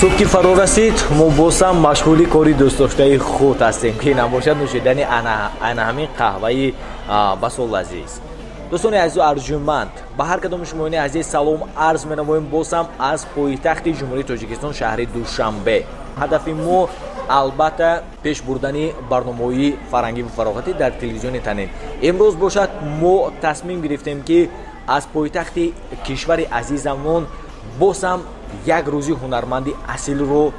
صبح که فرا رسید ما باز هم مشغول کاری دوست داشته خود هستیم که نباشد نوشیدن همین قهوه بسیار لذیذ. دوستان عزیز و ارجمند، به هر کدام شما عزیز سلام عرض می‌نمایم. باز هم از پایتخت جمهوری تاجیکستان شهر دوشنبه. هدف ما البته پیش بردن برنامه‌های فرهنگی و فراغتی در تلویزیون تنین. امروز باشد ما تصمیم گرفتیم که از پایتخت کشور عزیزمون باز هم یک روزی هنرمندی اصیل رو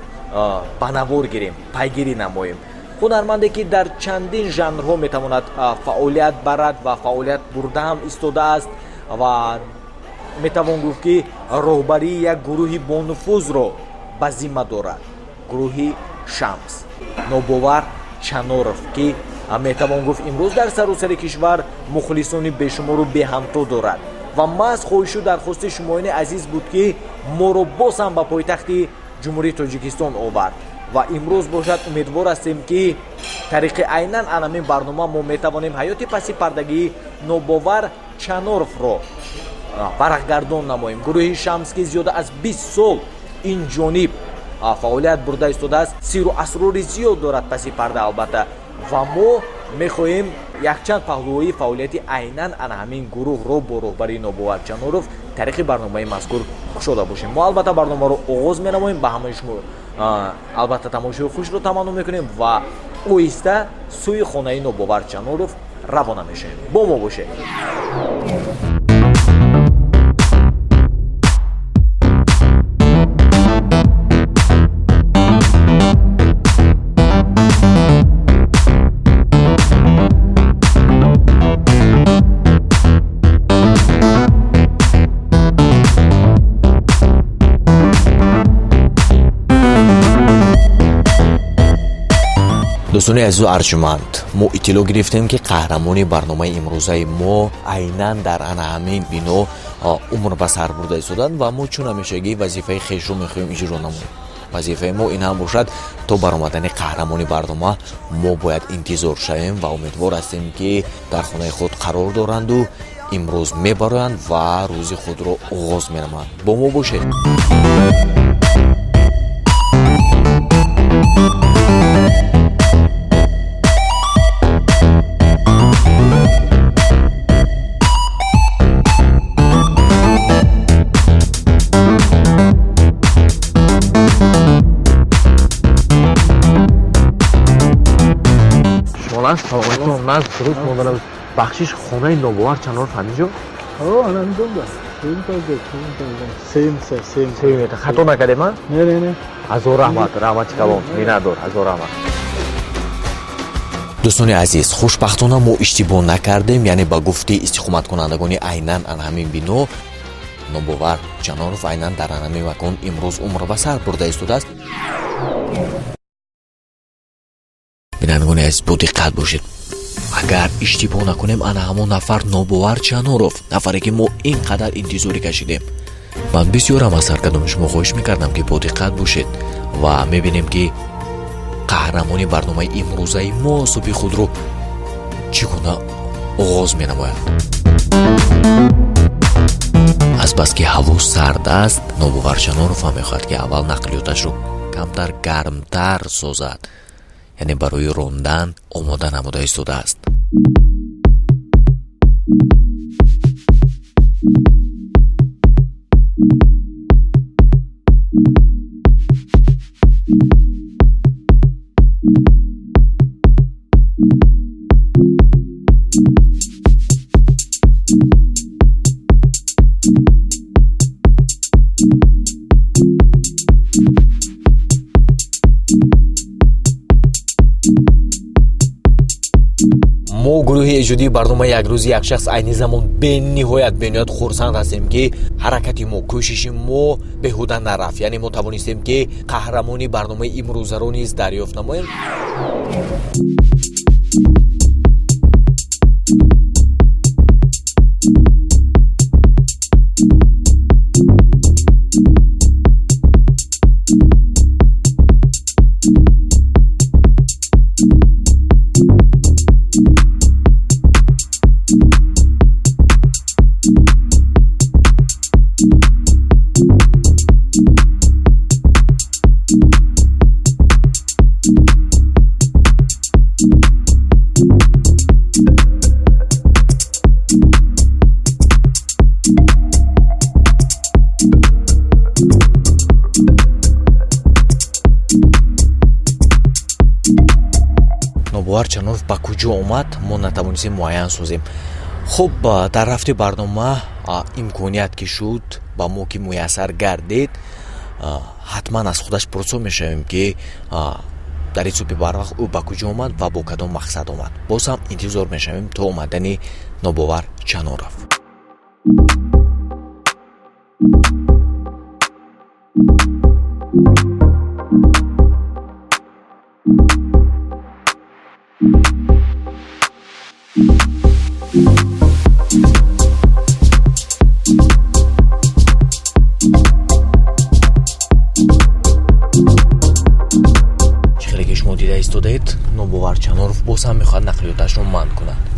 به نوار گیریم، پیگیری نماییم. هنرمندی که در چندین ژانرها میتواند فعالیت برد و فعالیت برده هم ایستاده است و میتوان گفت که راهبری یک گروهی با نفوذ رو به ذمه دارد. گروهی شمس نوبوار چانوروف که میتوان گفت امروز در سراسر کشور مخلصان بیشمار رو به همتا دارد و ما از خواهش و درخواست شمایان عزیز بود که ما رو باز هم به پایتخت جمهوری تاجیکستان آورد و امروز باشد امیدوار هستیم که طریق عیناً همین برنامه ما میتوانیم حیات پس پردگی نوبوار چانوروف رو برگردان نماییم. گروه شمس که زیاده از 20 سال این جانب فعالیت برده ایستاده است، سیر و اسرار زیاد دارد پس پرده البته و ما میخواهیم یک چند پهلوی فعالیتی عیناً همین گروه رو با راهبری نوبوار چانوروف طریق برنامه مذکور گشوده باشیم. ما البته برنامه رو آغاز می‌نماییم، به همه شما البته تماشای خوش رو تمنا میکنیم و آهسته سوی خانه نوبوار چانوروف روانه میشیم. با ما باشید. دوستان عزیز و ارجمند، ما اطلاع گرفتیم که قهرمان برنامه امروزه ما عیناً در همین بنا عمر به سر برده ایستادند و ما چون همیشگی وظیفه خویش رو میخوایم اجرا نماییم. وظیفه ما این هم باشد تا برآمدن قهرمان برنامه ما باید انتظار شویم و امیدوار هستیم که در خانه خود قرار دارند و امروز میبرند و روز خود رو آغاز می‌نمایند. با ما باشید. سلام علیکم. ناز درود مادرم بخشش خانه نوبوار چانوروف همینجا؟ همینجا سیم خطا نکرده من؟ نه هزار رحمت کلام میندار. هزار رحمت. دوستان عزیز، خوشبختانه ما اشتباه نکردیم، یعنی با گفته استقامت کنندگان عیناً همین بینو نوبوار چانوروف عیناً در همین مکان امروز عمر به سر برده ایستاده است. بینندگان عزیز با دقت باشید. اگر اشتباه نکنیم انا همون نفر نوبوار چانوروف، نفری که ما اینقدر انتظاری کشیدیم. من بسیار هم از هر کدام شما خواهش میکردم که با دقت باشید و میبینیم که قهرمانی برنامه امروزه ما صبح خود رو چگونه آغاز مینماید. از بس که هوا سرد است، نوبوار چانوروف هم میخواهد که اول نقلیاتش رو کمتر گرمتر سازد، یعنی برای راندن آماده نموده ایستاده است. ما گروه ایجادی برنامه یک روزی یک شخص عین زمان به نهایت خرسند هستیم که حرکت ما، کوشش ما بهوده نرفت، یعنی ما توانستیم که قهرمانی برنامه امروز رو نیز دریافت نماییم. نوبوار چانورov ба куҷо омад мо натавонистем муайян созем. خب در رفت برنامه امکانیت که شد با ما که میسر گردید حتما از خودش پرسو میشویم که در این سوپی بر وقت او با کجا آمد و با کدام مقصد آمد. باز هم انتظار میشویم تا آمدن نوبوار چانورov. ایستادید نوبوار چانورov باز هم میخواد نقلیاتش رو منع کند.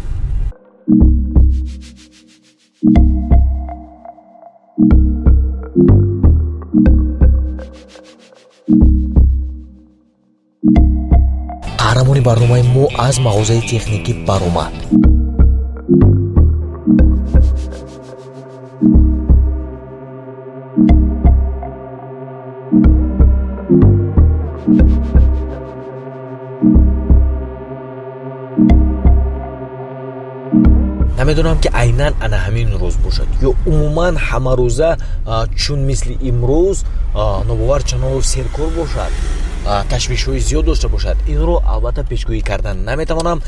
قهرمانی برنامه ما از مغازه تکنیکی برآمد. نمیدونم که عیناً انا همین روز باشد یا عموما همه روزه چون مثل امروز نوبوار چانورov سرکار باشد تشویش های زیاد داشته باشد این رو البته پیشگویی کردن نمیتوانم.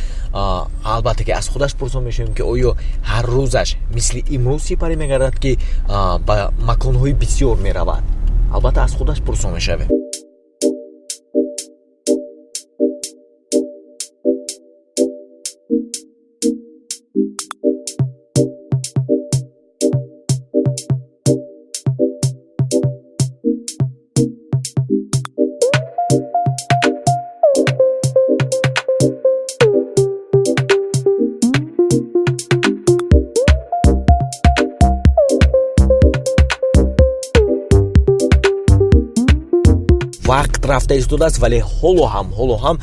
البته که از خودش پرسان میشیم که آیا هر روزش مثل امروز سپری میگردد که به مکان های بسیار میرود. البته از خودش پرسان میشویم. وقت رفته ایستاده است ولی حالا هم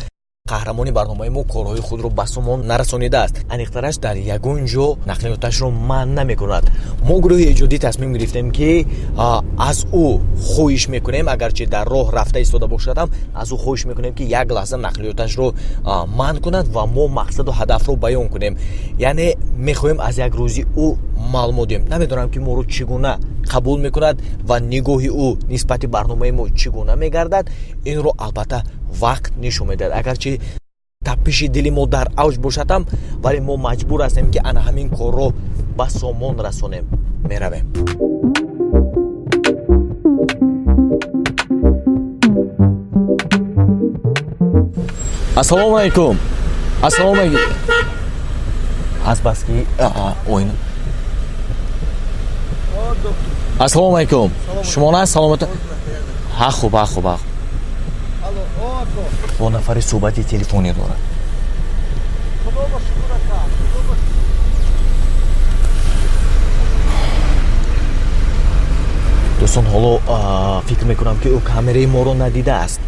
قهرمانی برنامه ما کارهای خود رو به سامان نرسانیده است. انیخترش در یگان جا نقلیاتش رو منع نمیکند. ما گروه ایجادی تصمیم گرفتیم که از او خواهش میکنیم اگرچه در راه رفته ایستاده باشد از او خواهش میکنیم که یک لحظه نقلیاتش رو منع کند و ما مقصد و هدف رو بیان کنیم. یعنی میخوایم از یک روزی او معلومات دیم. نمیدونم که ما رو چگونه قبول میکند و نگاهی او نسبت برنامه ما چگونه میگردد. این رو البته وقت نشون میدهد. اگرچه تپش دل ما در اوج باشد هم ولی ما مجبور هستیم که انا همین کار رو به سامان رسانیم. میرویم. السلام علیکم. السلام علیکم. از بس که اوین السلام علیکم. شما نه سلامت. ها خوب. با نفر صحبتی تلفنی داره. دوستان حالا فکر میکنم که او کامرای ما رو ندیده است.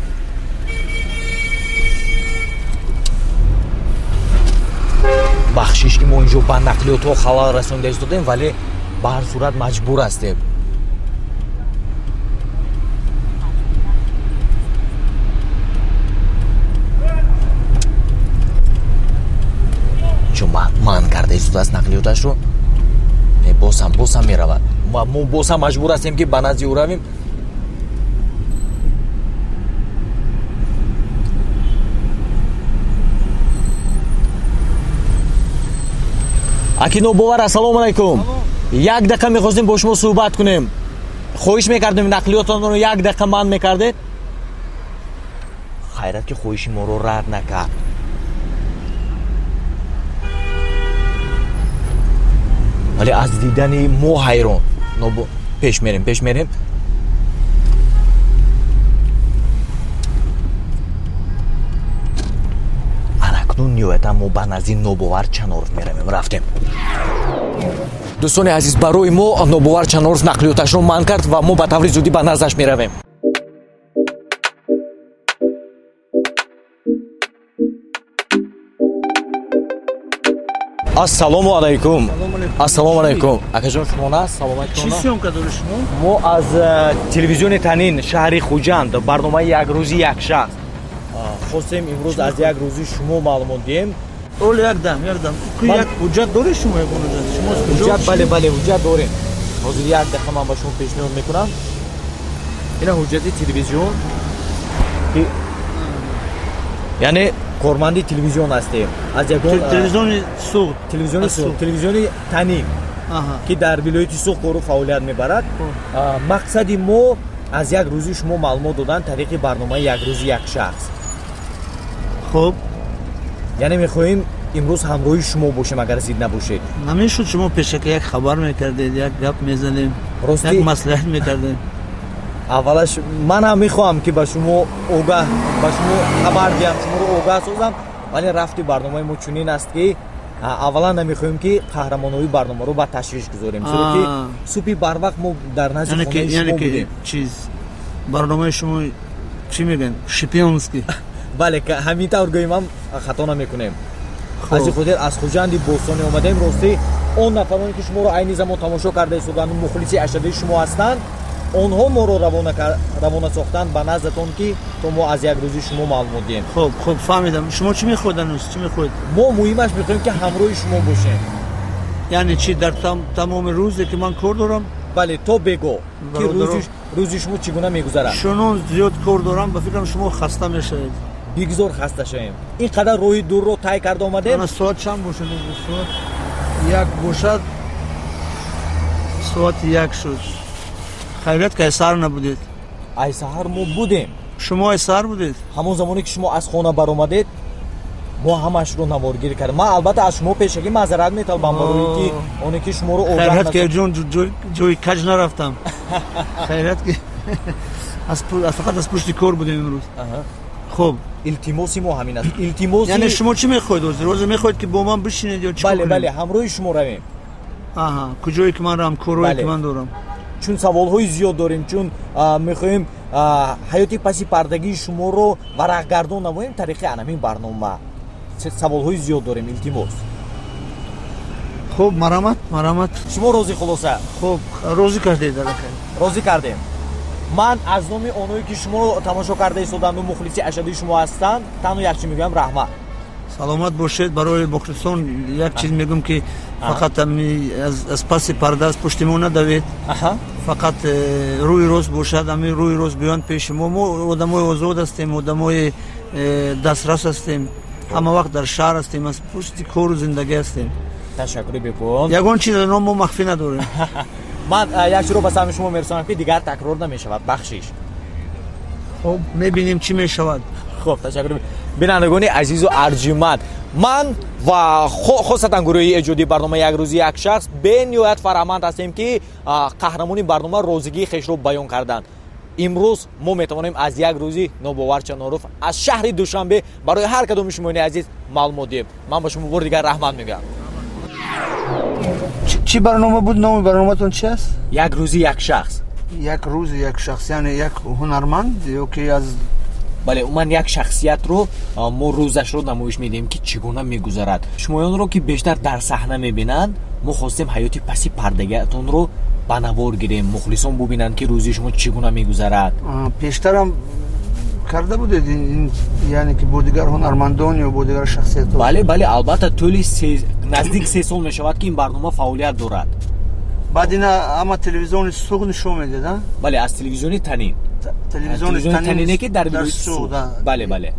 بخشش که ما اینجا به نقلیات ها خلال رسانده ایستادیم ولی به هر صورت مجبور هستیم. چون من کرده ایستاده است نقلیاتش رو باز هم میرود. ما باز هم مجبور هستیم که به نزد او رویم. اکی نوبوار السلام علیکم. یک دقیقه میخواستیم با شما صحبت کنیم. خواهش میکردیم نقلیاتتان رو یک دقیقه منع میکردید. خیرت که خواهش ما رو رد نکرد. ولی از دیدن ما حیران. پیش میریم. اکنون نیویتا ما به نزدیک نوبوار چانورov میرویم. رفتیم. دوستان عزیز برای ما نوبوار چانورov نقلیاتش رو منع کرد و ما به طور زودی به نزدش میرویم. السلام علیکم. السلام علیکم. اکاجان شما نه؟ سلام علیکم. چی سیومکا داری شما؟ ما از تلویزیون تنین شهر خوجند برنامه یک روزی یک شخص خواستیم امروز از یک روزی شما معلومات دیم. اول یک دم که یک حجت داری شما یک حجت حجت بله حجت داریم. حاضر یک دقیقه من با شما پیشنهاد میکنم. این حجت تلویزیون که یعنی کارمندی تلویزیون هستیم. از یک تلویزیون سوخت تلویزیون تنین که در ولایت سوخت کارو فعالیت میبرد. مقصد ما از یک روزی شما معلومات دادن طریق برنامه یک روزی یک شخص. خب یعنی میخواهیم امروز همراه شما باشیم اگر زید نباشید. نمیشد شما پیشک یک خبر میکردید، یک گپ میزنیم، یک مصلحت میکردیم. اولش من هم میخوام که با شما خبر دیم، شما رو آگاه سازم، ولی رفتی برنامه ما چنین است که اولا نمیخوایم که قهرمانوی برنامه رو با تشویش گذاریم، چرا که صبح بر وقت ما در نزد خانه شما بودیم. چیز برنامه شما چی میگن؟ شپیونسکی. بله که همین طور گوییم هم خطا نمیکنیم. از خاطر از خوجندی بوستانی اومدیم. راستی اون نفرانی که شما رو عین زمان تماشا کرده اید و مخلصی اشدی شما هستند، اونها ما رو روانه ساختن به نزدتون که تو ما از یک روزی شما معلومات دیم. خب فهمیدم. شما چی میخواید هنوز؟ چی میخواید؟ ما مهمش میخوایم که همراه شما باشیم. یعنی چی در تمام روزی که من کار دارم؟ بله تو بگو که روزی شما چگونه میگذره. چون زیاد کار دارم به فکرم شما خسته میشید. بگذار خسته شویم. اینقدر روی دور رو طی کرده اومدیم. من ساعت چند باشد؟ ساعت یک باشد. ساعت یک شد. خیلیت که سر نبودید. ای سحر ما بودیم. شما سر بودید. همون زمانی که شما از خانه بر اومدید ما همش رو نوارگیری کردیم. من البته از شما پیشگی معذرت میطلبم بارویی که اونی که شما رو خیلیت که جوی کج نرفتم. خیلیت که فقط از پشت کار بودیم امروز. خب التماسی ما همین است. التماسی یعنی شما چی میخواید؟ روز میخواید که با من بشینید یا چیکار کنید؟ بله همراه شما رویم. کجایی که من رم کارایی که من دارم. چون سوال‌های زیاد داریم، چون می‌خوایم حیاتی پسی پردگی شما رو ورق‌گردان نماییم طریق همین برنامه. سوال‌های زیاد داریم. التماس. خب مرامت شما راضی خلاصه؟ خب راضی کردید راضی کردیم. من از نام اونایی که شما رو تماشا کرده ایستادند و مخلصی اشدی شما هستند تنها یک چیز میگم: رحمت. سلامت باشید. برای مخلصان یک چیز میگم که فقط از پس پرده از پشتمون ندوید. فقط روی روز باشد، همین روی روز بیان پیش ما آدمای آزاد هستیم، آدمای دسترس هستیم، همه وقت در شهر هستیم، از پشت کار و زندگی هستیم. تشکر میکنم. یگان چیز نام ما مخفی نداریم. من یک رو به سهم شما میرسونم که دیگر تکرار نمیشود. بخشش. خب میبینیم چی میشود. خب تشکر. بینندگان عزیز و ارجمند، من و خاصتا گروه ایجادی برنامه یک روزی یک شخص به نهایت فرامند هستیم که قهرمانی برنامه روزگی خیش رو بیان کردند. امروز ما میتوانیم از یک روزی نوبوار چانوروف از شهر دوشنبه برای هر کدام شما عزیز معلومات دیم. من با شما بار دیگر رحمت میگم. چی برنامه بود؟ نام برنامه‌تون چی است؟ یک روزی یک شخص. یک روز یک شخص یعنی یک هنرمند یا که از بله من یک شخصیت رو ما روزش رو نمایش میدیم که چگونه میگذرد. شمایان رو که بیشتر در صحنه میبینن، ما خواستیم حیاتی پسی پردگیتون رو به نوار گیریم، مخلصان ببینن که روزی شما چگونه میگذرد. پیشترم کرده بودید یعنی که بودیگر هنرمندان یا بودیگر شخصیت؟ بله البته طولی نزدیک 3 سال میشود که این برنامه فعالیت دارد. بعد اینا اما تلویزیون سوق نشون میدید؟ بله از تلویزیون تنین. تلویزیون تنینه که در ولایت سوق. بله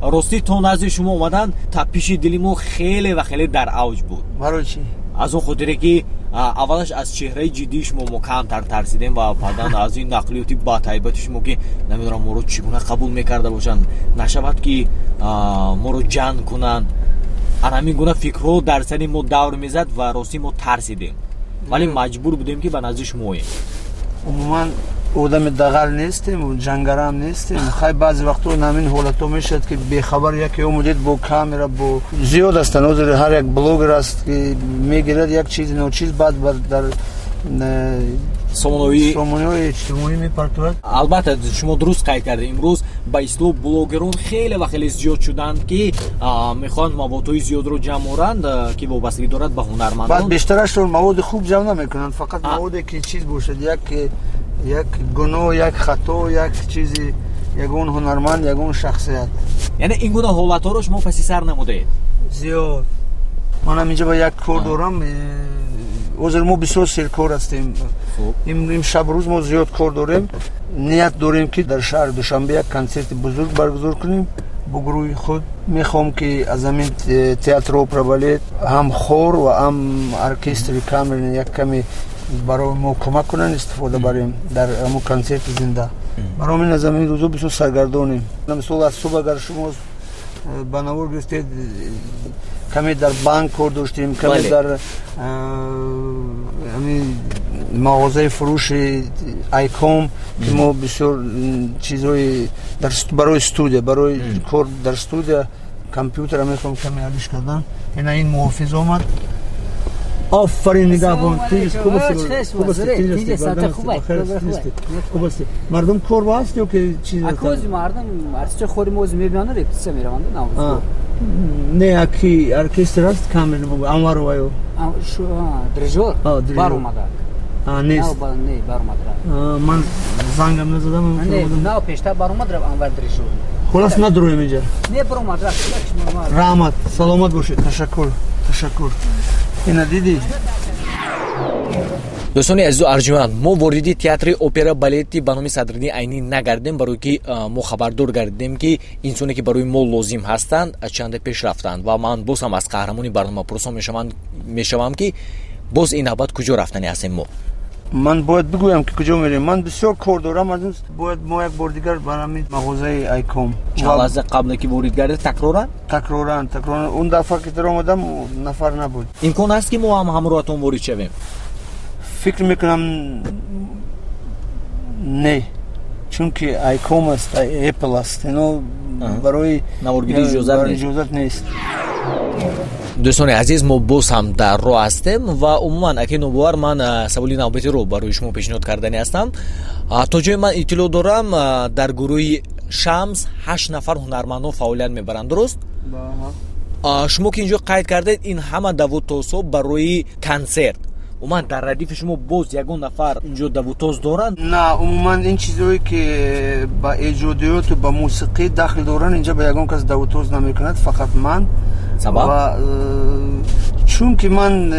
راستی تو نزد شما اومدن تپش دل ما خیلی و خیلی در اوج بود. برای چی؟ از اون خاطره که اولش از چهره جدیش ما کمتر ترسیدیم و بعدن از این نقلیاتی با تایباتش ما که نمیدونم ما رو چگونه قبول میکرده باشن، نشود که ما رو جنگ کنن. همین گونه فکرها در سر ما دور میزد و راستی ما ترسیدیم، ولی مجبور بودیم که به نزد شما ایم. عموما آدم دغل نیستیم و جنگرم نیستیم. خیلی بعضی وقتا همین حالت میشد که بیخبر یکی اومدید با کامera با زیاد هستن، هر یک بلوگر است که میگیرد یک چیز نوچیز بعد در سامانه‌های اجتماعی میپرتوند. البته شما درست قید کردید. امروز با اصطلاح بلوگران خیلی و خیلی زیاد شدند که میخوان موادهای زیاد رو جمع کنند که وابستگی دارد به هنرمندان. بعد بیشترش مواد خوب جمع نمیکنند، فقط موادی که چیز باشد یک گناه، یک خطا، یک چیزی ягон ҳунарманд, ягон шахсият. яъне ин гуна ҳолатҳоро шумо паси сар намудаед? Зиёд. манам инҷа ба як кор дорам. ҳозир мо бисёр серкор ҳастем. имшабрӯз мо зиёд кор дорем. ният дорем ки дар шаҳри душанбе як консерти бузург баргузор кунем бо гурӯҳи худ. мехоҳам ки аз ҳамин театр опера балет ҳам хор ва ҳам оркестри камерни як каме барои мо кӯмак кунанд истифода барем дар ҳамон консерти зинда. барои ҳамин аз ҳамин рӯзо бисёр саргардонем. мисол аз субҳ агар шумо ба навор гирифтед, каме дар банк кор доштем, каме дар мағозаи фурӯши айком ки мо бисёр чизҳои барои студия, барои кор дар студия компютера мехоҳам каме алиш кардан. ина ин муҳофиз омад. آفرین نگاه کن. مردم کور باست یا که چیز؟ اکوز مردم ارتش خوری موز میبینن ریپتیسه میروند نه. نه اکی ارکستر است کامل مو انوار وایو. شو دریجور. بار اومده. نیست. نه بار اومده. من زنگم نزدم. نه پیشتر بار اومده انوار دریجور. خلاص ندرویم اینجا. نه بار اومده. رحمت سلامت باشید. تشکر. اینا دیدی؟ دوستانی عزیز و ارجمند، ما واردی تئاتر اپرا بالتی به نام صدرنی عینی نگردیم برای که ما خبردار گردیم که انسانی که برای ما لازم هستند چند پیش رفتند و من باز هم از قهرمانی برنامه پرسان میشوم که باز این ابد کجا رفتنی هستیم ما. من باید بگویم که کجا میریم. من بسیار کار دارم. باید ما یک بار دیگر برام مغازه ایکوم. چند لحظه قبل که وارد گردید تکرارن اون دفعه که در آمدم نفر نبود. امکان است که ما هم همراهتون وارد شویم؟ فکر میکنم نه، چون که ایکوم است، اپل است، اینو برای نوارگیری اجازت نیست. دوستان عزیز، ما باز هم در راه هستیم و عموما اگه نوبوار من سوالی نوبتی رو برای شما پیشنهاد کردنی هستم. تا جای من اطلاع دارم در گروه شمس 8 نفر هنرمندان فعالیت میبرند، درست؟ شما که اینجا قید کردید این همه دوتوسو برای کنسرت. عموما در ردیف شما باز یگون نفر اینجا دوتوز دارند؟ نه، عموما این چیزایی که با ایجادیات و با موسیقی داخل دارن اینجا با یگون کس دوتوز نمیکند، فقط من. سبب؟ و چون که من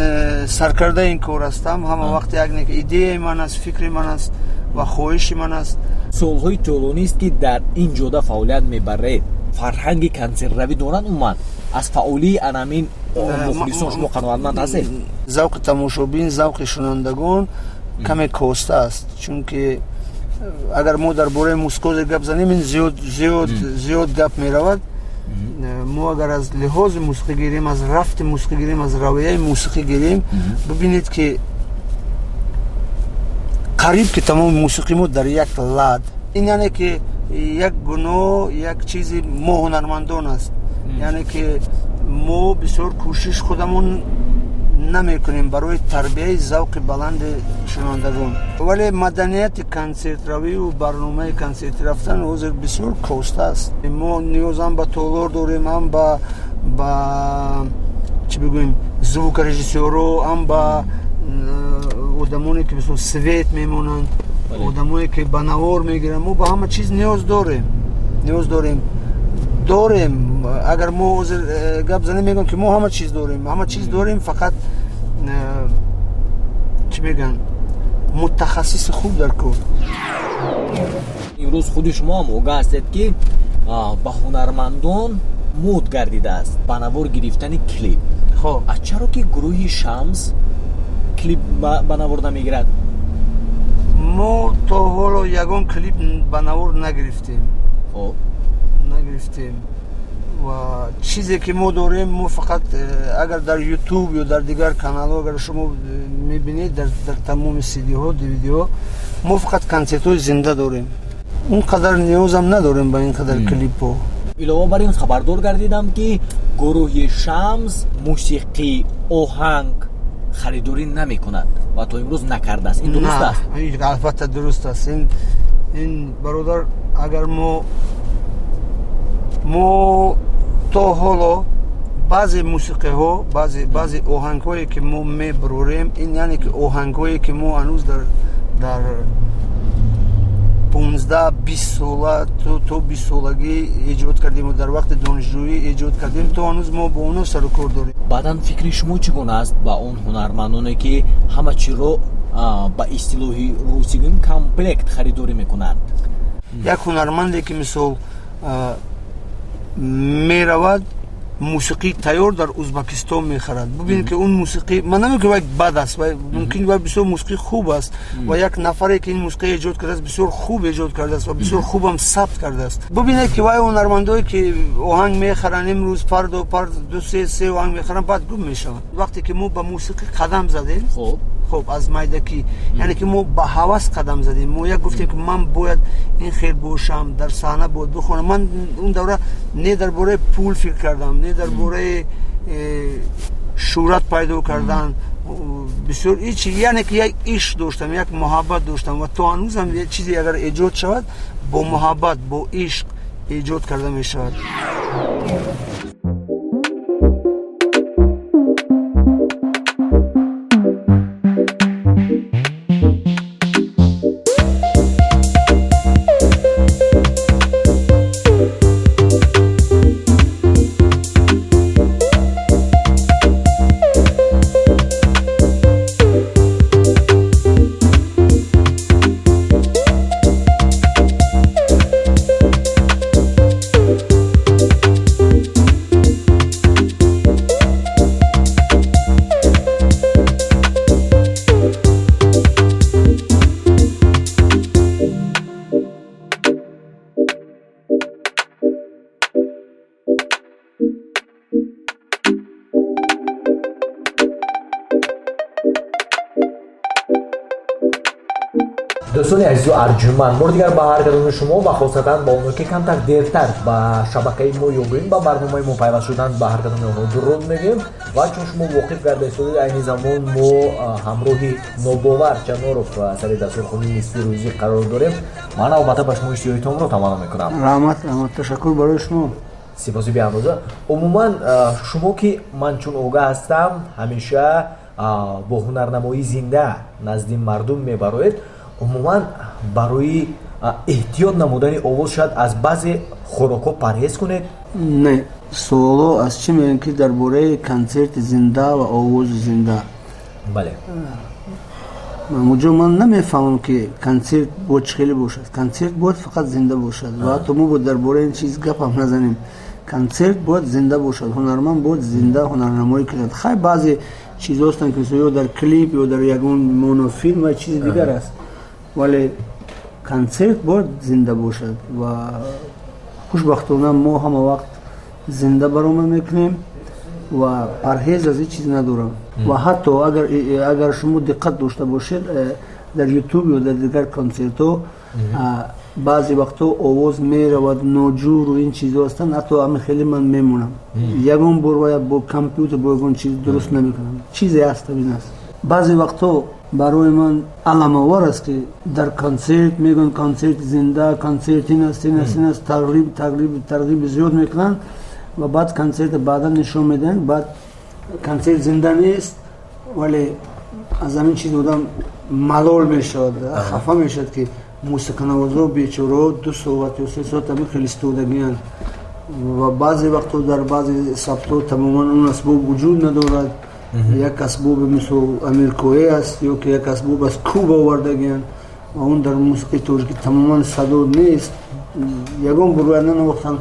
سرکرده این کار هستم، همه وقت یک ایده من است، فکر من است و خواهش من است. سالهای طولانی است که در این جاده فعالیت میبرید. فرهنگ کنسرت روی دارند عموما؟ از فعالی انامین مخلصان شما قناعتمند هستید؟ ذوق تماشابین، ذوق شنوندگان کمی کاسته است، چون که اگر ما درباره موسیقی گپ زنیم این زیاد گپ میرود. ما اگر از لحاظ موسیقی گیریم، از رفت موسیقی گیریم، از رویه موسیقی گیریم، ببینید که قریب که تمام موسیقی ما در یک لحظه. این یعنی که یک گناه، یک چیزی ما هنرمندان است. یعنی که ما بسیار کوشش خودمون نمیکنیم برای تربیت ذوق بلند شنوندگان، ولی مدنیت کنسرت روی و برنامه کنسرت رفتن حاضر بسیار کاسته است. ما نیاز هم به تالار داریم، هم با چی بگویم زوک رژیسورو، هم با آدمانی که بسیار سویت میمونند، آدمانی که به نوار میگیرن. ما با همه چیز نیاز داریم. اگر ما گپ زنیم میگم که ما همه چیز داریم، فقط چی میگن متخصص خوب در کار. امروز خود شما هم آگاه هستید که با هنرمندان مود گردیده است با نوار گرفتن کلیپ. خب چرا که گروه شمس کلیپ با نوار نمیگیرد؟ ما تا حالا یگان کلیپ با نوار نگرفتیم. و چیزی که ما داریم، ما فقط اگر در یوتیوب یا در دیگر کانال ها اگر شما میبینید در تمام CD ها DVD ها، ما فقط کنسرت های زنده داریم. اونقدر نیاز هم نداریم با اینقدر کلیپ ها. علاوه بر این خبردار گردیدم که گروه شمس موسیقی آهنگ خریداری نمی کند و تا امروز نکرده است. این درست است؟ نه، البته درست است. این برادر، اگر ما تا حالا بعضی موسیقی ها، بعضی آهنگ هایی که ما میبروریم، این یعنی که آهنگ هایی که ما هنوز در 15-20 ساله تو 20 سالگی ایجاد کردیم و در وقت دانشجویی ایجاد کردیم تا هنوز ما با اونها سر و کار داریم. بعداً فکر شما چگونه است با اون هنرمندانی که همه چی رو با اصطلاح روزیگون کامپلکت خریداری میکنند؟ یک هنرمندی که مثال میرود موسیقی تیار در ازبکستان میخرد، ببینید که اون موسیقی من نمیگم یک بد است و ممکن و بسیار موسیقی خوب است و یک نفری که این موسیقی ایجاد کرده است بسیار خوب ایجاد کرده است و بسیار خوب هم ثبت کرده است. ببینید که وای هنرمندایی که آهنگ میخرن امروز فردا دو سه آهنگ میخرن بعد گم میشوند. وقتی که ما به موسیقی قدم زدیم خب از مایدکی یعنی که ما با هوس قدم زدیم، ما یک گفتیم که من باید این خیر باشم، در صحنه باید بخونم. من اون دوره نه درباره پول فکر کردم نه درباره شهرت پیدا کردن بسیار هیچ، یعنی که یک عشق داشتم، یک محبت داشتم و تا هنوزم یک چیزی اگر ایجاد شود با محبت با عشق ایجاد کرده می شود. دوستان عزیز و ارجمند، بار دیگر با هر کدوم شما و خاصتا با اونایی که کمتر دیرتر با شبکه ما یابین با برنامه ما پیوست شدن با هر کدوم اونها درود میگیم و چون شما واقف کرده استودیو این زمان ما همراهی نوبووار چانوروف سر دسترخوانی نیستی روزی قرار داریم. من البته به شما اشتیاقتون رو تمام میکنم. رحمت تشکر برای شما. سپاس بیاموزه. عموما شما که من چون اوگه هستم همیشه با هنرنمایی زنده نزد مردم میبرید. عموما برای احتیاط نمودن آواز شاید از بعضی خوراک‌ها پرهیز کنید؟ نه، سوالو از چی میگن که درباره کنسرت زنده و آواز زنده. بله. من نمیفهمم که کنسرت باید خیلی باشد. کنسرت باید فقط زنده باشد و تو ما باید درباره این چیز گپ هم نزنیم. کنسرت باید زنده باشد. هنرمند باید زنده هنرنمایی کند. خیلی بعضی چیزا هستن که یا در کلیپ یا در یگون مونوفیلم و چیز دیگر است. ولی کنسرت باید زنده باشد و خوشبختانه ما همه وقت زنده برنامه میکنیم و پرهیز از این چیز ندارم و حتی اگر شما دقت داشته باشید در یوتیوب یا در دیگر کنسرت ها بعضی وقتا آواز میرود ناجور و این چیزا هستن، حتی همین خیلی من میمونم یکم باید با کامپیوتر با اون چیز درست نمیکنم. چیزی هست این است. بعضی وقتا برای من علام‌آور است که در کنسرت میگن کنسرت زنده، کنسرت این است ترغیب زیاد میکنن و بعد کنسرت بعدا نشون میدن، بعد کنسرت زنده نیست ولی از همین چیز آدم ملال میشد، خفه میشد که موسیقی‌نوازا بیچاره 2 ساعت یا 3 ساعت هم خیلی استودگیان و بعضی وقتا در بعضی ثبت‌ها تماما اون اسباب وجود ندارد. یک اسباب مثل امریکایی است یا که یک اسباب از کوبا آوردگیان و اون در موسیقی ترکی تماما صدا نیست. یگان برویدن وقتا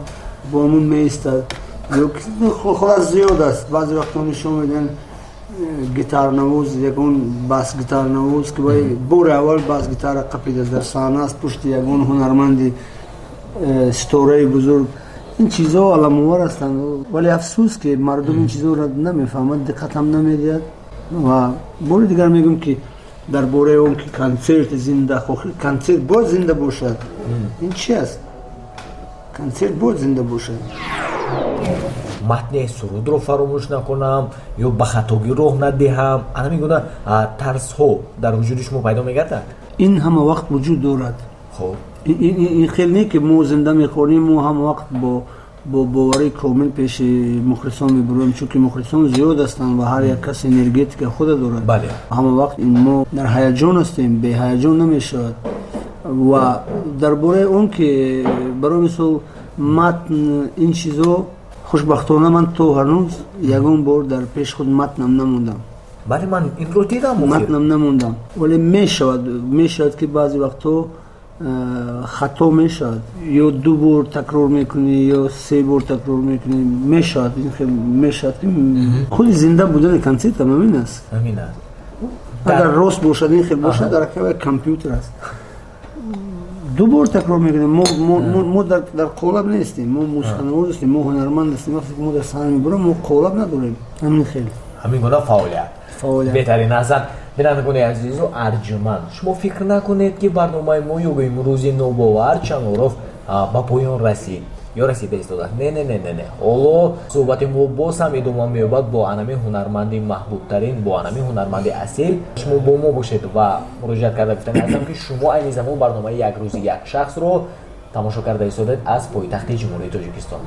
با همون میستد خود زیاد است. بعضی وقتا نشون میدن گیتار نواز، یگان باس گیتار نواز که باید بور اول باس گیتار قپیده در صحنه است پشت یگان هنرمندی ستاره بزرگ. این چیزا علام‌آور هستند ولی افسوس که مردم این چیزا را نمیفهمند، دقت هم نمیدهند و بار دیگر میگم که درباره اون که کنسرت زنده کنسرت باید زنده باشد. این چی است؟ کنسرت باید زنده باشد. متن سرود رو فراموش نکنم یا به خطاگی راه ندهم، انا میگم ترس ها در وجود شما پیدا میگردد؟ این همه وقت وجود دارد. خب این خیلی نه که ما زنده میخوریم، ما همه وقت با باوری کامل پیش مخلصان میبریم، چون که مخلصان زیاد هستند و هر یک کس انرژیتیک خود دارد. بله. همه وقت ما در هیجان هستیم، به هیجان نمیشود ва дар бораи он ки барои мисол матн ин чизо хушбахтона ман то ҳанӯз ягон бор дар пеши худ матнам намондам. бале ман инро дидам матнам намондам, вале мешавад ки баъзи вақтҳо хато мешавад, ё ду бор такрор мекунӣ ё се бор такрор мекунӣ, мешавад ки худи зинда будани концертам ҳамин аст. Агар рост бошад ин хел бошад дар компютер аст, ду бор такрор мекунем. Мо дар қолаб нестем, мо мусиканавоз ҳастем, мо ҳунарманд ҳастем. вақте ки мо дар саҳна мебурам мо қолаб надорем. ҳамин хел ҳамин гуна фаъолият беҳтарин ҳасан. бинандагони азизу арҷуманд, шумо фикр накунед ки барномаи мо ёго имрӯзи нобовар чаноров ба поён расид ё расида истодааст. Не. ҳоло суҳбати мо боз ҳам идома меёбад бо анами ҳунарманди маҳбубтарин, бо анами ҳунарманди асил. шумо бо мо бошед ва муроҷиат карда гуфтани ҳастам ки шумо айни замон барномаи як рӯзи як шахсро тамошо карда истодед аз пойтахти ҷумҳурии Тоҷикистон.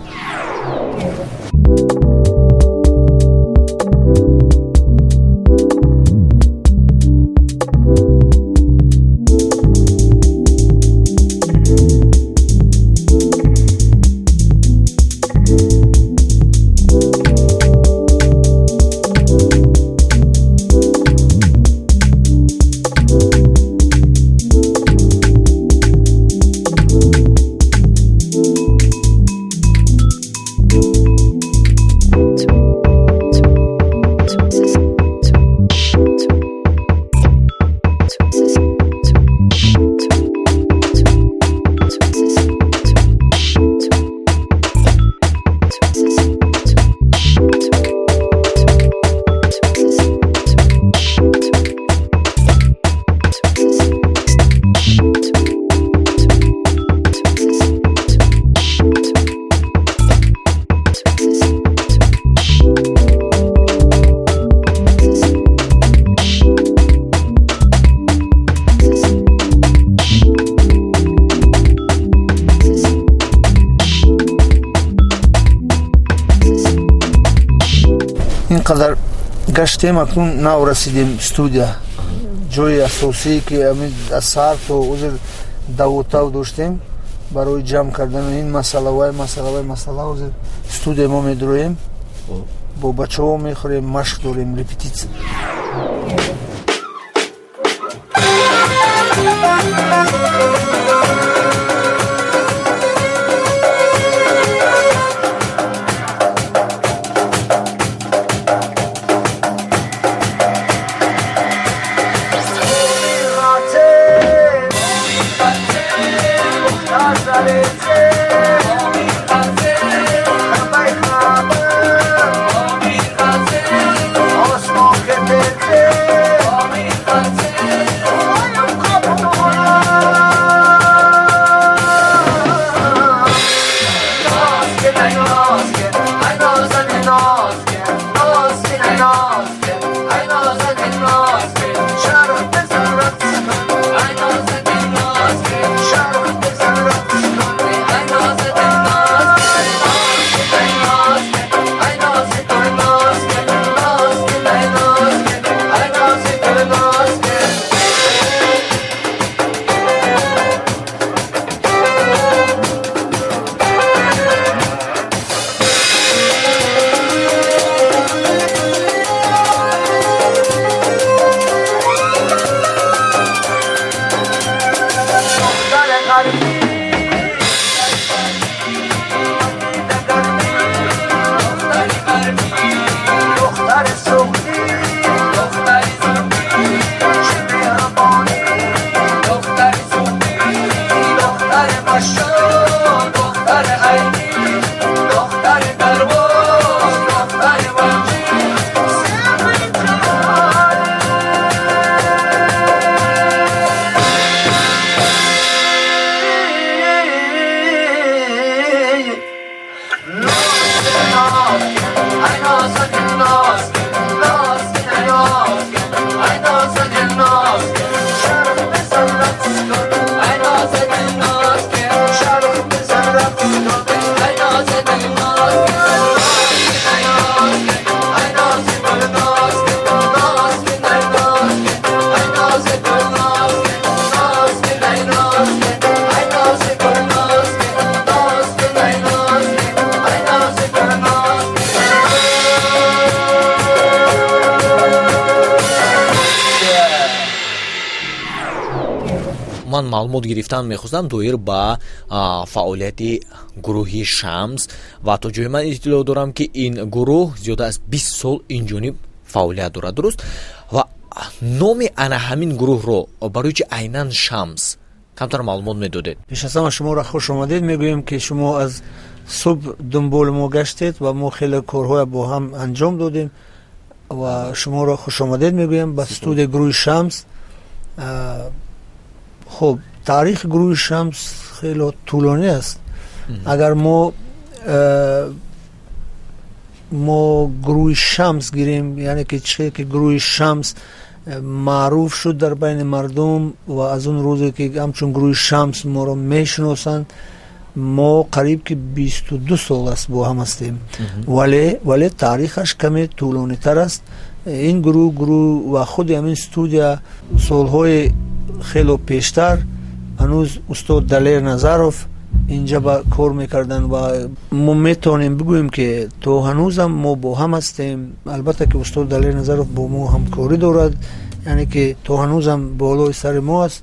инқадар гаштем, акнун нав расидем студия, ҷои асосие ки аз сар то узр давотав доштем барои ҷамъ кардани ин масъала узр студия мо медуроем, бо бачаҳо мехӯрем, машқ дорем, репетитсия. ман маълумот гирифтан мехостам доир ба фаъолияти гурӯҳи Шамс ва то ҷои ман иттилоъ дорам ки ин гурӯҳ зиёда аз 20 сол инҷониб фаъолият дорад, дуруст? ва номи ана ҳамин гурӯҳро барои чи айнан Шамс камтар маълумот медодед? пеш аз ҳама шуморо хуш омадед мегӯем ки шумо аз субҳ дунболи мо гаштед ва мо хеле корҳоя бо ҳам анҷом додем ва шуморо хуш омадед мегӯем ба студияи гурӯҳи Шамс. хуб, таърихи гурӯҳи Шамс хеле тӯлонӣ аст. агар мо гурӯҳи Шамс гирем, яъне ки чӣ ки гурӯҳи Шамс маъруф шуд дар байни мардум ва аз он рӯзе ки ҳамчун гурӯҳи Шамс моро мешиносанд, мо қариб ки 22 сол аст бо ҳам ҳастем, вале таърихаш каме тӯлонитар аст. ин гурӯҳ ва худи ҳамин студия солҳои хеле пештар ҳанӯз устод Далер Назаров инҷа ба кор мекарданд ва мо метавонем бигӯем ки то ҳанӯзам мо бо ҳам ҳастем. албатта ки устод Далер Назаров бо мо ҳамкорӣ дорад, яъне ки то ҳанӯзам болои сари мо аст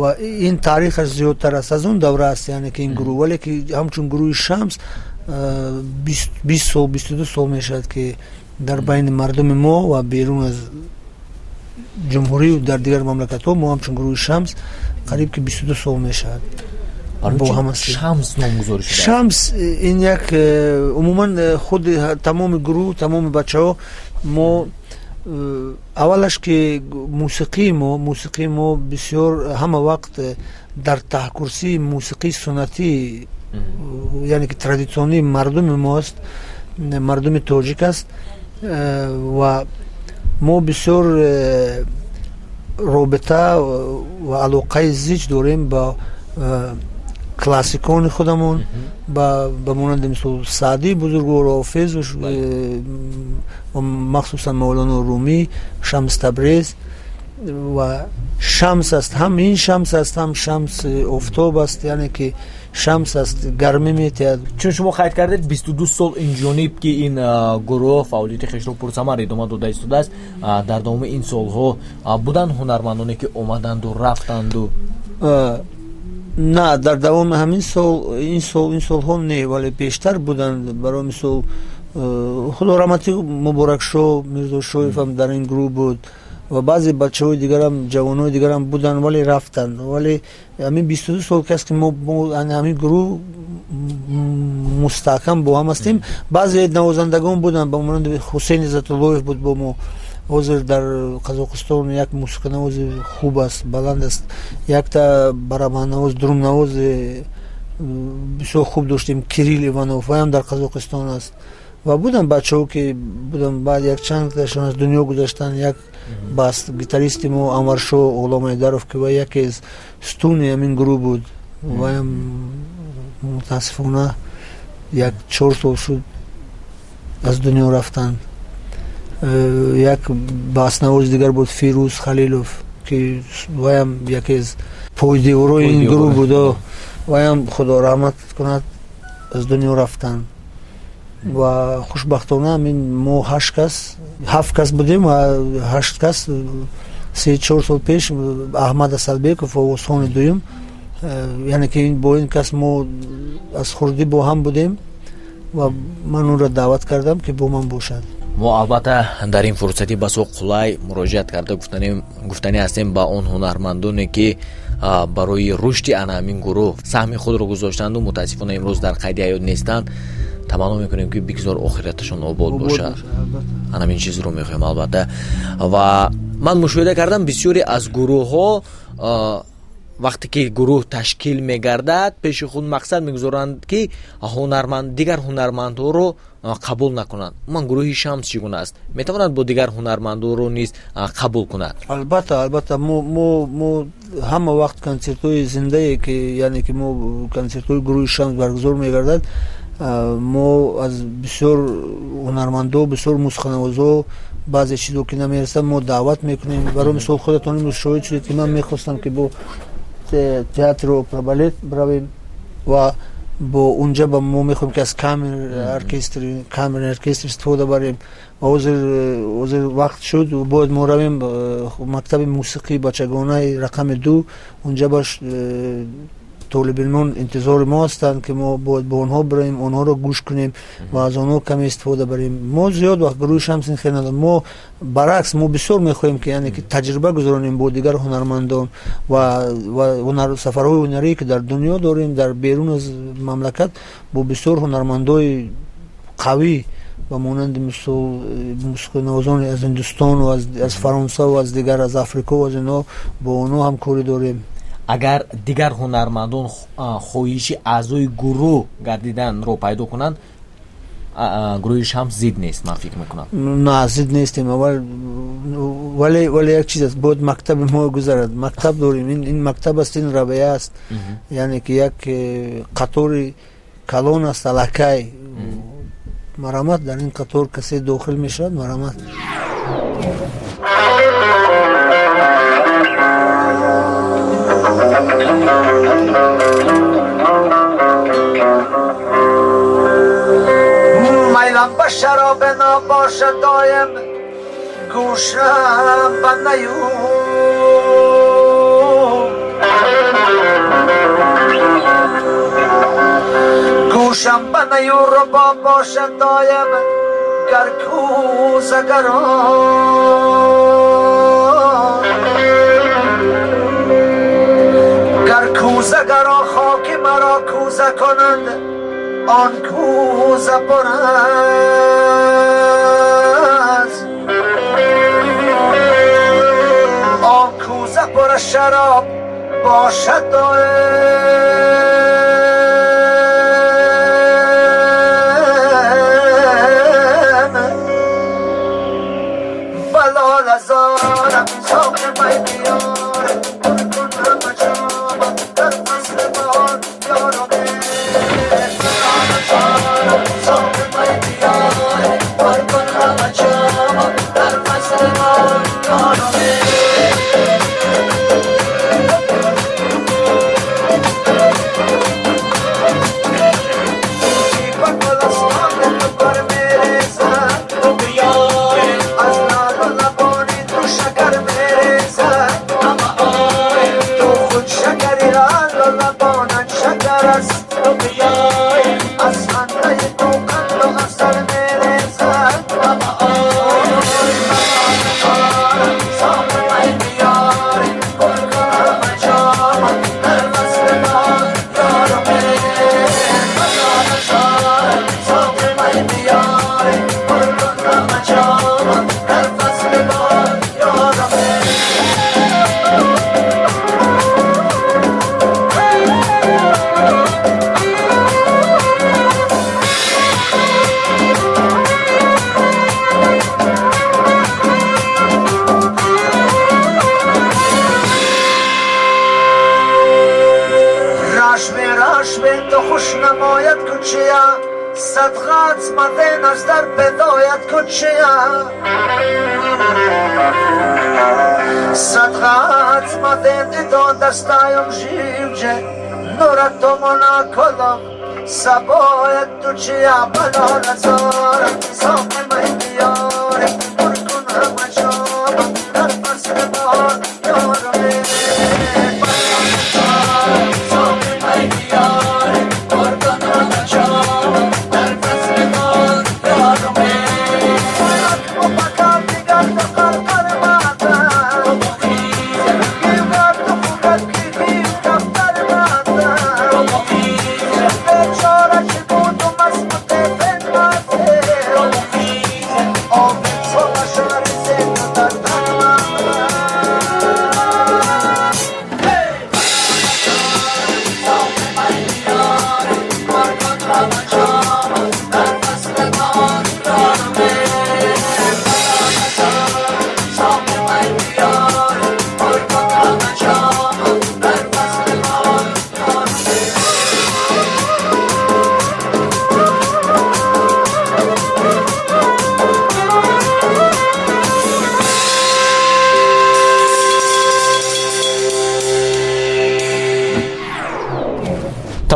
ва ин таърихаш зиёдтар аст, аз он давра аст, яъне ки ин гурӯҳ, вале ки ҳамчун гурӯҳи Шамс 20 сол 22 сол мешавад ки дар байни мардуми мо ва берун аз ҷумҳурӣ дар дигар мамлакатҳо мо ҳамчун гурӯҳи Шамс қариб ки 22 сол мешавад. Шамс номгузорӣ шуда. Шамс ин як умуман худи тамоми гурӯҳ, тамоми бачаҳо мо аввалаш ки мусиқии мо бисёр ҳама вақт дар таҳкурсии мусиқии суннатӣ, яъне ки традитсионии мардуми мо аст, мардуми тоҷик аст ва мо бисёр робита ва алоқаи зич дорем ба классикони худамон, ба монанди мисол Саъдии бузургвор, Ҳофиз ва махсусан Мавлоно Румӣ, Шамс Табриз ва Шамс аст. ҳам ин Шамс аст, ҳам Шамс офтоб аст, яъне ки Шамс аст гармӣ метиҳад. чун шумо қайд кардед 22 сол инҷониб ки ин гурӯҳ фаъолияти хешро пурсамар идома дода истодааст. дар давоми ин солҳо буданд ҳунармандоне ки омаданду рафтанду? на, дар давоми ҳамин ин солҳо не, вале пештар буданд. барои мисол худо раҳмати Муборакшо Мирзошоевам дар ин гурӯҳ буд ва баъзе бачаҳои дигарам, ҷавонои дигарам буданд, вале рафтанд. вале ҳамин 22 сол кас ки мо ҳамин гурӯҳ мустаҳкам бо ҳам ҳастем. баъзе навозандагон буданд, ба монанди Ҳусейн Иззатуллоев буд бо мо, ҳозир дар Қазоқистон як мусиқинавори хуб аст, баланд аст. якта барабаннавоз, друмнавози бисёр хуб доштем, Кирилл Иванов, ваям дар Қазоқистон аст. ва буданд бачаҳо ки буданд, баъд як чандташон аз дунё гузаштанд. як бас гитаристи мо Анваршо Ғуломайдаров ки ва яке аз стуни ҳамин гурӯҳ буд, ваям мутаассифона як 4 сол шуд аз дунё рафтанд. як баснавози дигар буд Фирӯз Халилов ки ваям яке аз пойдеворои ин гурӯҳ буд, ваям худо раҳмат кунад аз дунё рафтанд. ва хушбахтона ҳамин мо 7 кас будем ва 8 кас 3-4 сол пеш Аҳмад Асадбеков овозхони дуюм, яъне ки бо ин кас мо аз хурдӣ бо ҳам будем ва ман онро даъват кардам ки бо ман бошад. мо албатта дар ин фурсатӣ басо қулай муроҷиат карда гуфтанӣ ҳастем ба он ҳунармандоне ки барои рушди ана ҳамин гурӯҳ саҳми худро гузоштанду мутаассифона имрӯз дар қайди ҳаёт нестанд. таманно мекунем ки бигзор охираташон обод бошад. ҳамин чизро мехоҳем албатта. ва ман мушоҳида кардам бисёре аз гурӯҳҳо вақте ки гурӯҳ ташкил мегардад пеши худ мақсад мегузоранд ки дигар ҳунармандҳоро қабул накунанд. ман гурӯҳи Шамс чӣ гуна аст? метавонад бо дигар ҳунармандҳоро низ қабул кунад? албатта мо ҳама вақт консертҳои зиндае ки, яъне ки мо консертҳои гурӯҳи Шамс баргузор мегардад, мо аз бисёр ҳунармандо, бисёр мусиқинавозо баъзе чизо ки намерасад мо даъват мекунем. барои мисол худатон имрӯз шоҳид шудед ки ман мехостам ки бо театри опера балет бравем ва با اونجا با ما میخوایم که از کامر ارکستر استفاده بریم و حاضر وقت شد و باید ما رویم مکتب موسیقی بچگانه رقم 2 اونجا باش طالب علمان انتظار ما هستند که ما باید با اونها بریم اونها رو گوش کنیم و از اونها کمی استفاده بریم. ما زیاد وقت گروه شمس این خیلی ندارم. ما برعکس ما بسیار میخواهیم که یعنی که تجربه گذارونیم با دیگر هنرمندان و سفرهای هنری که در دنیا داریم در بیرون از مملکت با بسیار هنرمندای قوی و مانند موسیقی نوازان از هندوستان و از فرانسه و از دیگر از افریقا و از اینا با اونها هم کاری داریم. اگر دیگر هنرمندان خواهشی اعضای گروه گردیدن رو پیدا کنند گروه شمس زید نیست من فکر میکنم. نه زید نیستیم ولی یک چیز است باید مکتب ما گذارد. مکتب داریم این مکتب است این رویه است یعنی که یک قطار کلان است لکای مرامت در این قطار کسی داخل میشد مرامت. میلم با شراب نباشه دایم گوشم بنیو گوشم بنیو رو باشه دایم گر کوزه گرا خاکی مرا کوزه کنند آن کوزه پر است آن کوزه پر شراب باشد دایم بلال ازارم ساق می بیاره پر کن همه جامم در فصل بار یارو صدقات مدن از در بدایت کچیا صدقات مدن دیدان دستایم جیوجه نورت تو منا کلم سبایت تو چیا بلا نزارم ساقی می بیارم پر کن همه جامم در فصل بار یارمه بلا نزارم ساقی می بیارم پر کن همه جامم Oh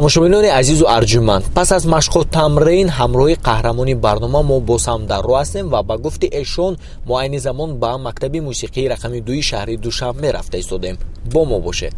тамошобинони азизу арҷуманд, пас аз машқу тамрин ҳамроҳи қаҳрамони барнома мо боз ҳам дар роҳ ҳастем ва ба гуфти эшон мо айни замон ба мактаби мусиқии рақами 2 шаҳри Душанбе рафта истодем. Бо мо бошед.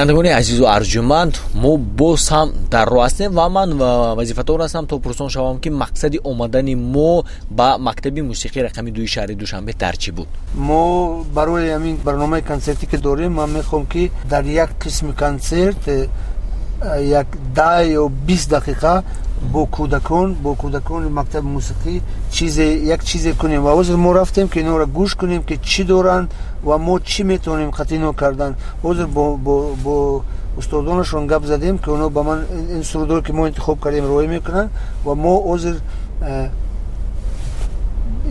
бинандагони азизу арҷуманд, мо боз ҳам дар роҳ ҳастем ва ман вазифадор ҳастам то пурсон шавам ки мақсади омадани мо ба мактаби мусиқии рақами 2 шаҳри Душанбе дар чӣ буд? мо барои ҳамин барномаи консерти ки дорем, ман мехоҳам ки дар як қисми консерт як 10 ё 20 дақиқа бо кӯдакони мактаби мусиқӣ як чизе кунем ва ҳозир мо рафтем ки инҳоро гӯш кунем ки чӣ доранд ва мо чӣ метавонем қатъи инҳо кардан. Ҳозир бо устодонашон гап задем ки онҳо ба ман ин сурудҳое ки мо интихоб кардем роя мекунанд ва мо ҳозир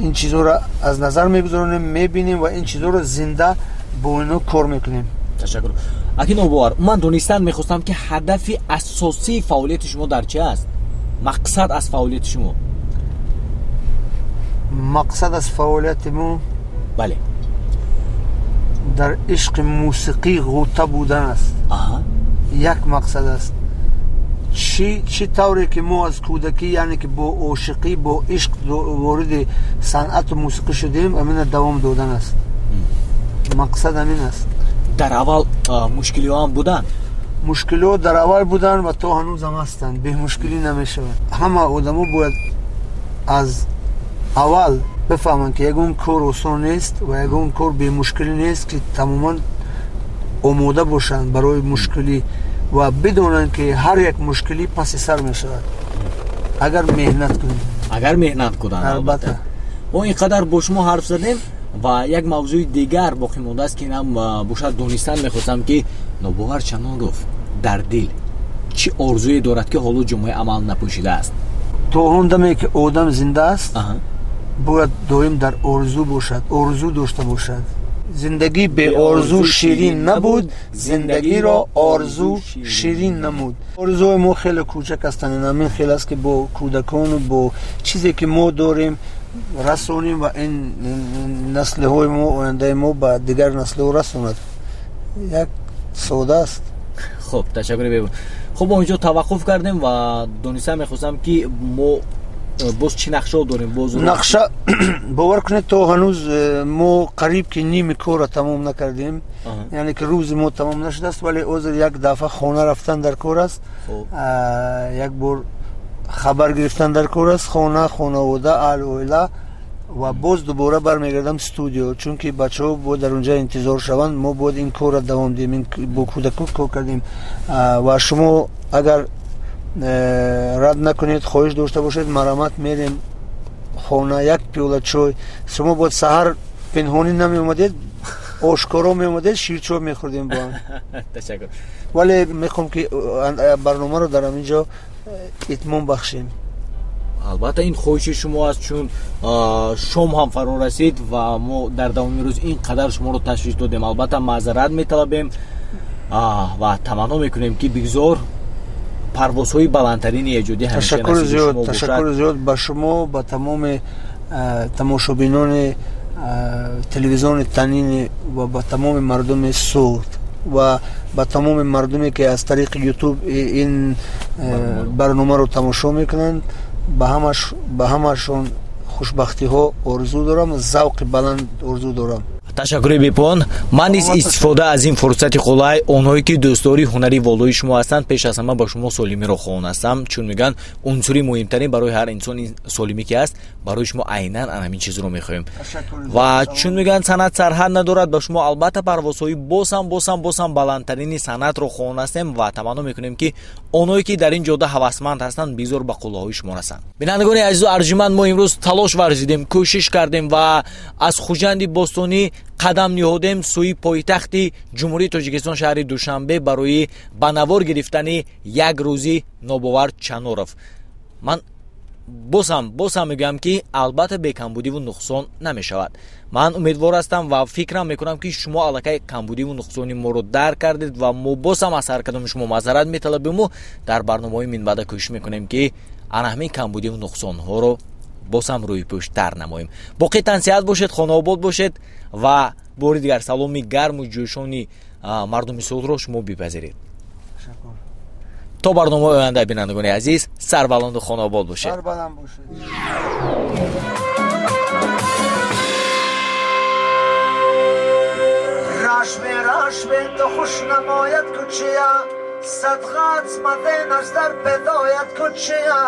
ин чизҳоро аз назар мегузаронем, мебинем ва ин чизҳоро зинда бо инҳо кор мекунем. Ташаккур. Аки Нобовар, ман донистан мехостам ки ҳадафи асосии фаъолияти шумо дар чӣ аст? Мақсад аз фаъолияти шумо? Мақсад аз фаъолияти мо бале дар ишқи мусиқӣ ғута будан аст. Як мақсад аст. чӣ тавре ки мо аз кӯдакӣ, яъне ки бо ошиқӣ, бо ишқ вориди санъату мусиқӣ шудем, амина давом додан аст. Мақсад амин аст. Дар аввал мушкилиҳо ҳам буданд? Мушкилиҳо дар аввал буданд ва то ҳанӯзам ҳастанд. Бемушкилӣ намешавад. Ҳама одамо бояд аз аввал бифаҳманд ки ягон кор осон нест ва ягон кор бемушкилӣ нест, ки тамоман омода бошанд барои мушкилӣ ва бидонанд ки ҳар як мушкилӣ паси сар мешавад агар меҳнат кунанд. Агар меҳнат кунанд, албатта. мо ин қадар бо шумо ҳарф задем ва як мавзӯи дигар боқӣ мондааст ки инам бошад донистан мехостам ки Нобовар Чаноров дар дил чӣ орзуе дорад ки ҳоло ҷомаи амал напӯшидааст? То он даме ки одам зинда аст, бояд доим дар орзу бошад, орзу дошта бошад. زندگی به آرزو شیرین نبود، زندگی را آرزو شیرین نمود. آرزوی ما خیلی کوچک هستند، همین خیلی است که با کودکان و با چیزی که ما داریم رسونیم و این نسل های ما آینده ما به دیگر نسل ها رسوند. یک ساده است. خب تشکر بیبون. خب ما اینجا توقف کردیم و دونیسا میخواستم که ما باز چی نقشه داریم؟ باز نقشه باور کنید تا هنوز ما قریب که نیم کار را تمام نکردیم. یعنی که روز ما تمام نشده است، ولی عذر یک دفعه خانه رفتن در کار است. یک بار خبر گرفتن در کار است، خانواده اهل و عائله و باز دوباره برمیگردم استودیو، چون که بچه‌ها باید در اونجا انتظار شوند. ما باید این کار را دوام دهیم، این با کودکان کار کردیم و شما اگر رد نکنید خواهش داشته باشید مرامت میریم خانه یک پیاله چای. شما باید سحر پنهانی نمی اومدید، آشکارا می اومدید شیرچای میخوردیم با هم. تشکر. ولی میخوام که برنامه رو در اینجا اتمام بخشیم. البته این خواهش شما است، چون شام هم فرا رسید و ما در دوام روز اینقدر شما رو تشویش دادیم. البته معذرت میطلبیم و تمنا میکنیم که بگذار پروازهای بلندترین ایجادی همیشه نصیب شما باشد. تشکر زیاد به شما، به تمام تماشابینان تلویزیون تنین و به تمام مردم صوت و به تمام مردمی که از طریق یوتیوب این برنامه رو تماشا میکنند. به همشون خوشبختی ها آرزو دارم، ذوق بلند آرزو دارم. تشکر بیپون. من نیز استفاده از این فرصت خلای اونهایی که دوستداری هنری والای شما هستند پیش از همه با شما سالمی رو خواهان هستم، چون میگن عنصری مهمترین برای هر انسان این سالمی که است. برای شما عیناً همین چیز رو میخوایم و چون میگن صنعت سرحد ندارد، با شما البته پروازهای باسم بلندترین صنعت رو خواهان هستیم و تمنا میکنیم که اونهایی که در این جاده هوسمند هستند بزرگ به قله‌های شما رسند. بینندگان عزیز و ارجمند، ما امروز تلاش ورزیدیم، کوشش کردیم و از خوجند باستانی قدم نهادیم سوی پایتخت جمهوری تاجیکستان شهر دوشنبه برای به نوار گرفتن یک روزی نوبوار چانورов. من بازم میگم که البته به کمبودی و نقصان نمیشود. من امیدوار هستم و فکرم میکنم که شما الکی کمبودی و نقصانی ما رو درک کردید و ما بازم از هر کدام شما معذرت میطلبیم و در برنامه‌های من بعد کوشش میکنیم که همین کمبودی و نقصان ها رو بازم روی پشت در نماییم. باقی تنصیحت باشید، خانه آباد باشید و باری دیگر سلامی گرم و جوشانی مردم صوت رو شما بپذیرید. تا برنامه آینده بینندگان عزیز، سربلند و خانه آباد باشید. سربلند باشید. رشم تو خوش نمایت کوچیا، صدقات مدن از در بدایت کوچیا،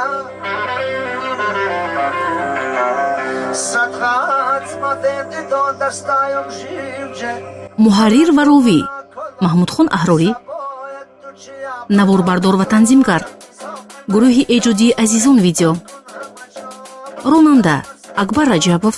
صدقات مدن دیدان دستایم جیوجه. محرر و راوی محمودخون احراری، наворбардор ва танзимгар гурӯҳи эҷодии азизон видео, ронанда Акбар Раҷабов,